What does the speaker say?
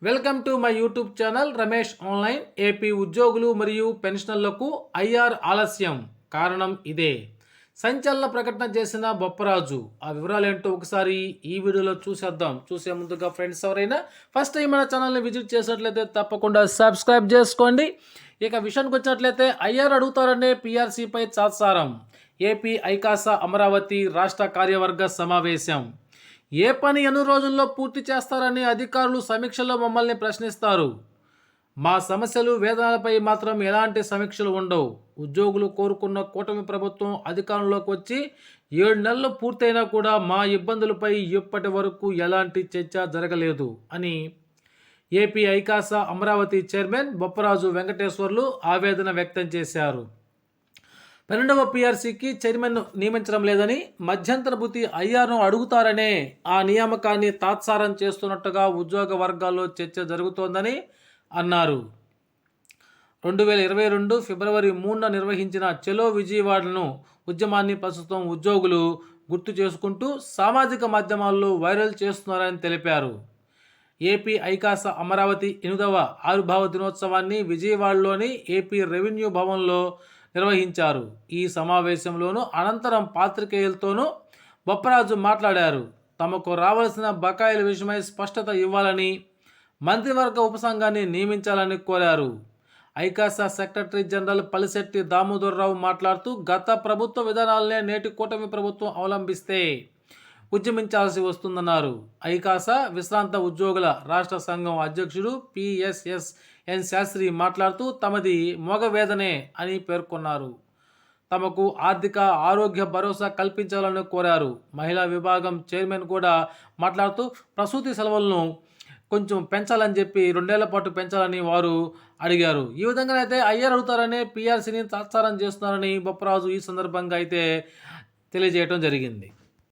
Welcome to my YouTube channel Ramesh online. AP ఉద్యోగులు మరియు పెన్షనర్లకు ఐఆర్ ఆలస్యం. కారణం ఇదే. సంచలన ప్రకటన చేసిన బొప్పరాజు. ఆ వివరాలు ఏంటో ఒకసారి ఈ వీడియోలో చూసేద్దాం. చూసే ముందుగా ఫ్రెండ్స్ ఎవరైనా ఫస్ట్ టైం మన ఛానల్ని విజిట్ చేసినట్లయితే తప్పకుండా సబ్స్క్రైబ్ చేసుకోండి. ఇక విషయానికి వచ్చినట్లయితే ఐఆర్ అడుగుతారనే పీఆర్సీపై తాత్సారం. ఏపీ ఐకాసా అమరావతి రాష్ట్ర కార్యవర్గ సమావేశం. ఏ పని ఎన్ని రోజుల్లో పూర్తి చేస్తారని అధికారులు సమీక్షలో మమ్మల్ని ప్రశ్నిస్తారు. మా సమస్యలు వేతనాలపై మాత్రం ఎలాంటి సమీక్షలు ఉండవు. ఉద్యోగులు కోరుకున్న కూటమి ప్రభుత్వం అధికారంలోకి వచ్చి 7 నెలలు పూర్తయినా కూడా మా ఇబ్బందులపై ఇప్పటి వరకు ఎలాంటి చర్చ జరగలేదు అని ఏపీ ఐకాసా అమరావతి చైర్మన్ బొప్పరాజు వెంకటేశ్వర్లు ఆవేదన వ్యక్తం చేశారు. 12వ పీఆర్సీకి చైర్మన్ను నియమించడం లేదని, మధ్యంతర భృతి ఐఆర్ను అడుగుతారనే ఆ నియామకాన్ని తాత్సారం చేస్తున్నట్టుగా ఉద్యోగ వర్గాల్లో చర్చ జరుగుతోందని అన్నారు. 2022 ఫిబ్రవరి 3న నిర్వహించిన చలో విజయవాడను ఉద్యమాన్ని ప్రస్తుతం ఉద్యోగులు గుర్తు చేసుకుంటూ సామాజిక మాధ్యమాల్లో వైరల్ చేస్తున్నారని తెలిపారు. ఏపీ ఐకాసా అమరావతి 8వ ఆవిర్భావ దినోత్సవాన్ని విజయవాడలోని ఏపీ రెవెన్యూ భవన్లో నిర్వహించారు. ఈ సమావేశంలోనూ అనంతరం పాత్రికేయులతోనూ బొప్పరాజు మాట్లాడారు. తమకు రావాల్సిన బకాయిల విషయమై స్పష్టత ఇవ్వాలని, మంత్రివర్గ ఉపసంఘాన్ని నియమించాలని కోరారు. ఐకాసా సెక్రటరీ జనరల్ పల్లిశెట్టి దామోదరరావు మాట్లాడుతూ గత ప్రభుత్వ విధానాలనే నేటి కూటమి ప్రభుత్వం అవలంబిస్తే ఉద్యమించాల్సి వస్తుందన్నారు. ఐకాసా విశ్రాంత ఉద్యోగుల రాష్ట్ర సంఘం అధ్యక్షుడు పిఎస్ఎస్ఎన్ శాస్త్రి మాట్లాడుతూ తమది మోగవేదనే అని పేర్కొన్నారు. తమకు ఆర్థిక ఆరోగ్య భరోసా కల్పించాలని కోరారు. మహిళా విభాగం చైర్మన్ కూడా మాట్లాడుతూ ప్రసూతి సెలవులను కొంచెం పెంచాలని చెప్పి 2 ఏళ్ల పాటు పెంచాలని వారు అడిగారు. ఈ విధంగా అయితే ఐఆర్ అడుగుతారనే పీఆర్సీని తాత్సారం చేస్తున్నారని బొప్పరాజు ఈ సందర్భంగా అయితే తెలియజేయడం జరిగింది.